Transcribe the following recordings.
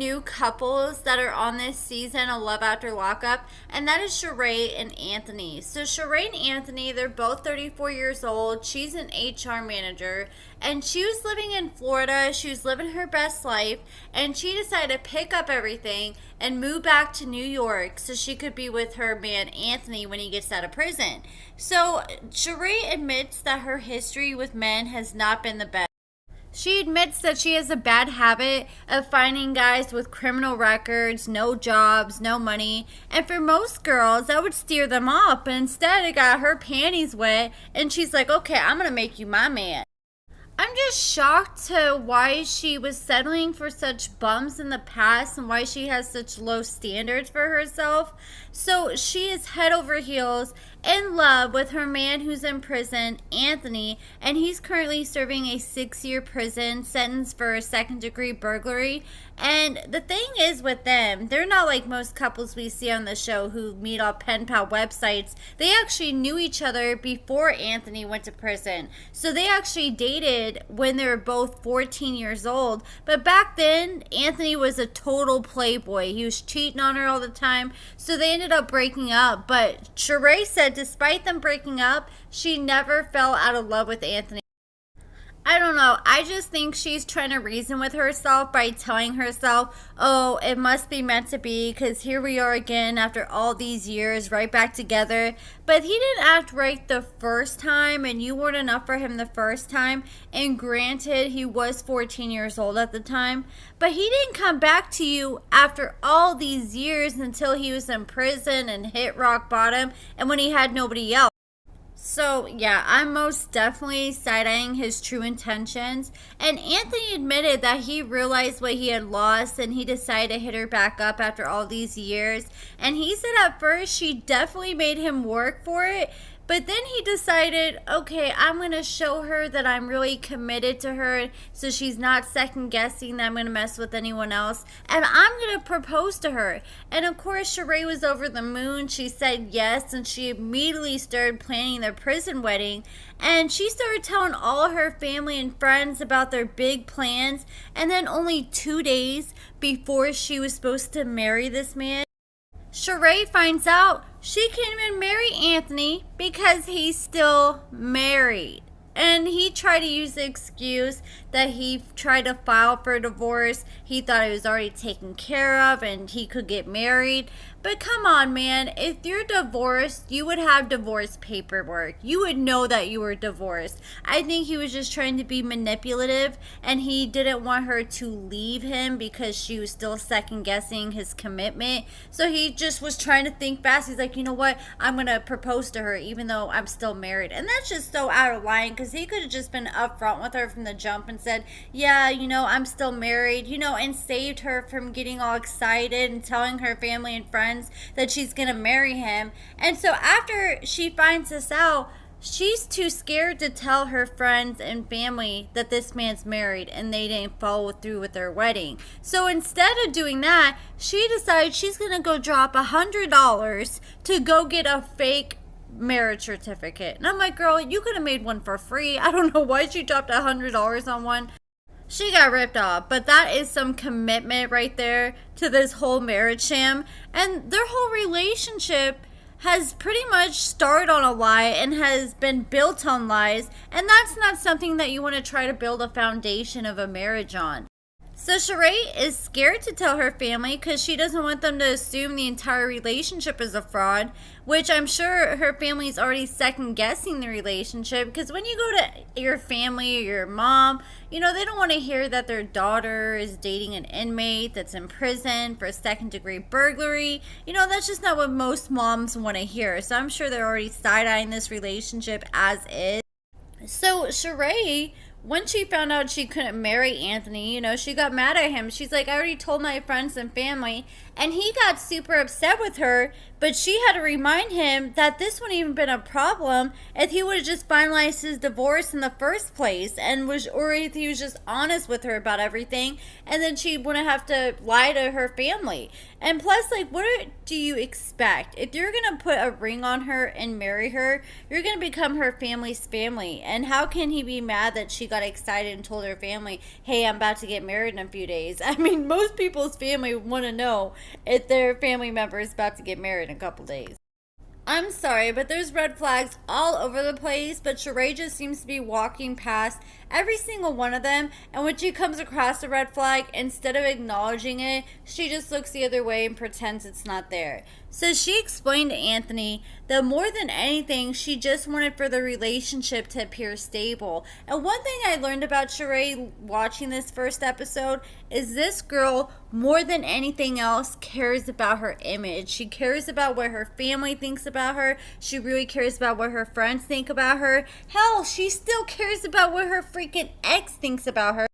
new couples that are on this season of Love After Lockup, and that is Sharae and Anthony. So Sharae and Anthony, they're both 34 years old. She's an HR manager, and she was living in Florida. She was living her best life, and she decided to pick up everything and move back to New York so she could be with her man Anthony when he gets out of prison. So Sharae admits that her history with men has not been the best. She admits that she has a bad habit of finding guys with criminal records, no jobs, no money, and for most girls, that would steer them off, but instead it got her panties wet, and she's like, okay, I'm gonna make you my man. I'm just shocked to why she was settling for such bums in the past and why she has such low standards for herself. So she is head over heels in love with her man who's in prison, Anthony, and he's currently serving a 6-year prison sentence for a second-degree burglary. And the thing is with them, they're not like most couples we see on the show who meet on pen pal websites. They actually knew each other before Anthony went to prison. So they actually dated when they were both 14 years old. But back then, Anthony was a total playboy. He was cheating on her all the time. So they ended up breaking up. But Sharae said despite them breaking up, she never fell out of love with Anthony. I don't know. I just think she's trying to reason with herself by telling herself, oh, it must be meant to be because here we are again after all these years, right back together. But he didn't act right the first time, and you weren't enough for him the first time. And granted, he was 14 years old at the time. But he didn't come back to you after all these years until he was in prison and hit rock bottom and when he had nobody else. So, yeah, I'm most definitely side-eyeing his true intentions. And Anthony admitted that he realized what he had lost and he decided to hit her back up after all these years. And he said at first she definitely made him work for it. But then he decided, okay, I'm going to show her that I'm really committed to her so she's not second guessing that I'm going to mess with anyone else. And I'm going to propose to her. And of course, Sharae was over the moon. She said yes, and she immediately started planning their prison wedding. And she started telling all her family and friends about their big plans. And then only 2 days before she was supposed to marry this man, Sharae finds out she can't even marry Anthony because he's still married. And he tried to use the excuse that he tried to file for a divorce. He thought it was already taken care of and he could get married. But come on, man. If you're divorced, you would have divorce paperwork. You would know that you were divorced. I think he was just trying to be manipulative and he didn't want her to leave him because she was still second guessing his commitment. So he just was trying to think fast. He's like, you know what? I'm going to propose to her even though I'm still married. And that's just so out of line because he could have just been upfront with her from the jump and said, yeah, I'm still married, and saved her from getting all excited and telling her family and friends that she's gonna marry him. And so after she finds this out, she's too scared to tell her friends and family that this man's married and they didn't follow through with their wedding. So instead of doing that, she decides she's gonna go drop $100 to go get a fake marriage certificate. And I'm like, girl, you could have made one for free. I don't know why she dropped $100 on one. She got ripped off, but that is some commitment right there to this whole marriage sham. And their whole relationship has pretty much started on a lie and has been built on lies. And that's not something that you want to try to build a foundation of a marriage on. So Sharae is scared to tell her family because she doesn't want them to assume the entire relationship is a fraud, which I'm sure her family's already second guessing the relationship because when you go to your family or your mom, they don't want to hear that their daughter is dating an inmate that's in prison for a second-degree burglary. That's just not what most moms want to hear. So I'm sure they're already side-eyeing this relationship as is. So Sharae, when she found out she couldn't marry Anthony, she got mad at him. She's like, I already told my friends and family. And he got super upset with her. But she had to remind him that this wouldn't even been a problem if he would have just finalized his divorce in the first place. Or if he was just honest with her about everything. And then she wouldn't have to lie to her family. And plus, like, what do you expect? If you're going to put a ring on her and marry her, you're going to become her family's family. And how can he be mad that she got excited and told her family, hey, I'm about to get married in a few days? I mean, most people's family want to know if their family member is about to get married in a couple days. I'm sorry, but there's red flags all over the place, but Sharae just seems to be walking past every single one of them, and when she comes across a red flag, instead of acknowledging it, she just looks the other way and pretends it's not there. So she explained to Anthony that more than anything, she just wanted for the relationship to appear stable. And one thing I learned about Sharae watching this first episode is this girl, more than anything else, cares about her image. She cares about what her family thinks about her. She really cares about what her friends think about her. Hell, she still cares about what her freaking ex thinks about her.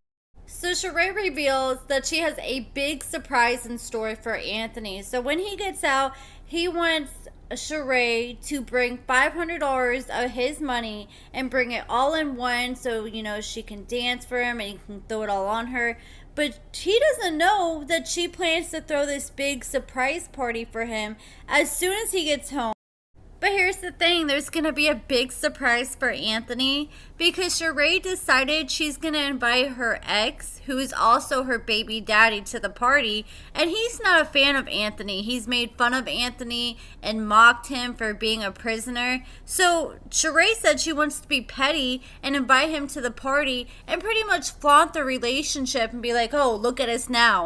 So Sharae reveals that she has a big surprise in store for Anthony. So when he gets out, he wants Sharae to bring $500 of his money and bring it all in one, so she can dance for him and he can throw it all on her. But he doesn't know that she plans to throw this big surprise party for him as soon as he gets home. But here's the thing, there's going to be a big surprise for Anthony because Sharae decided she's going to invite her ex, who is also her baby daddy, to the party. And he's not a fan of Anthony. He's made fun of Anthony and mocked him for being a prisoner. So Sharae said she wants to be petty and invite him to the party and pretty much flaunt the relationship and be like, oh, look at us now.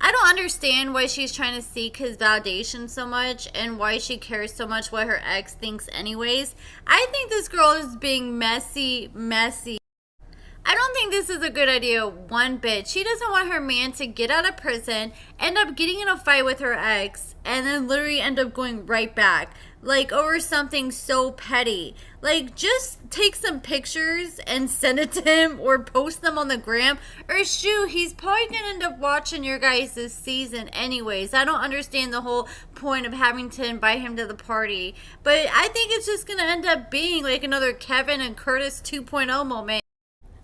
I don't understand why she's trying to seek his validation so much and why she cares so much what her ex thinks anyways. I think this girl is being messy. I don't think this is a good idea one bit. She doesn't want her man to get out of prison, end up getting in a fight with her ex, and then literally end up going right back. Like, over something so petty. Like, just take some pictures and send it to him or post them on the gram. Or shoot, he's probably going to end up watching your guys' season anyways. I don't understand the whole point of having to invite him to the party. But I think it's just going to end up being like another Kevin and Curtis 2.0 moment.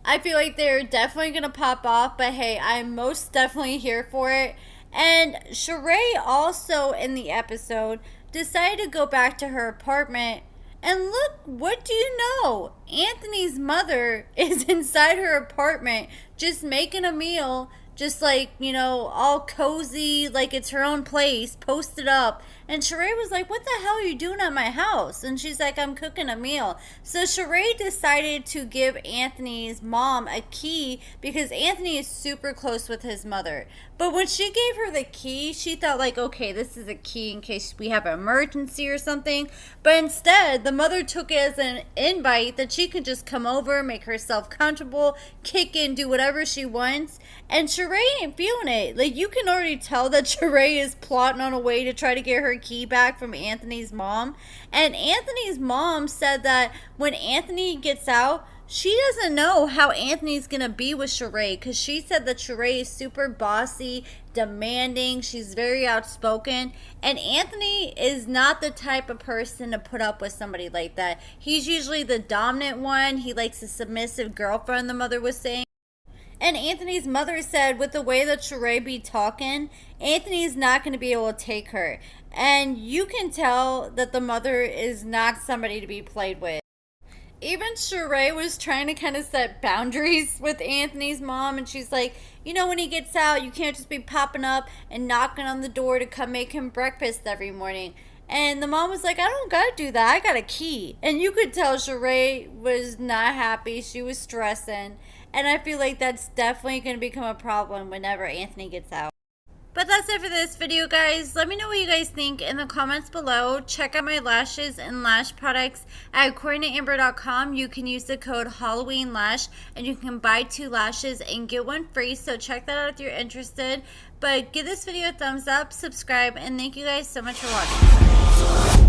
I feel like they're definitely going to pop off, but hey, I'm most definitely here for it. And Sharae also in the episode decided to go back to her apartment, and look, what do you know? Anthony's mother is inside her apartment just making a meal, just like, all cozy, like it's her own place, posted up. And Sharae was like, what the hell are you doing at my house? And she's like, I'm cooking a meal. So Sharae decided to give Anthony's mom a key because Anthony is super close with his mother. But when she gave her the key, she thought like, okay, this is a key in case we have an emergency or something. But instead, the mother took it as an invite that she could just come over, make herself comfortable, kick in, do whatever she wants. And Sharae ain't feeling it. Like, you can already tell that Sharae is plotting on a way to try to get her key back from Anthony's mom. And Anthony's mom said that when Anthony gets out, she doesn't know how Anthony's gonna be with Sharae, because she said that Sharae is super bossy, demanding, she's very outspoken, and Anthony is not the type of person to put up with somebody like that. He's usually the dominant one. He likes a submissive girlfriend, the mother was saying. And Anthony's mother said with the way that Sharae be talking, Anthony's not going to be able to take her. And you can tell that the mother is not somebody to be played with. Even Sharae was trying to kind of set boundaries with Anthony's mom, and she's like, when he gets out, you can't just be popping up and knocking on the door to come make him breakfast every morning. And the mom was like, I don't gotta do that, I got a key. And you could tell Sharae was not happy, she was stressing. And I feel like that's definitely going to become a problem whenever Anthony gets out. But that's it for this video, guys. Let me know what you guys think in the comments below. Check out my lashes and lash products at AccordingtoAmber.com. You can use the code HalloweenLash and you can buy 2 lashes and get 1 free. So check that out if you're interested. But give this video a thumbs up, subscribe, and thank you guys so much for watching.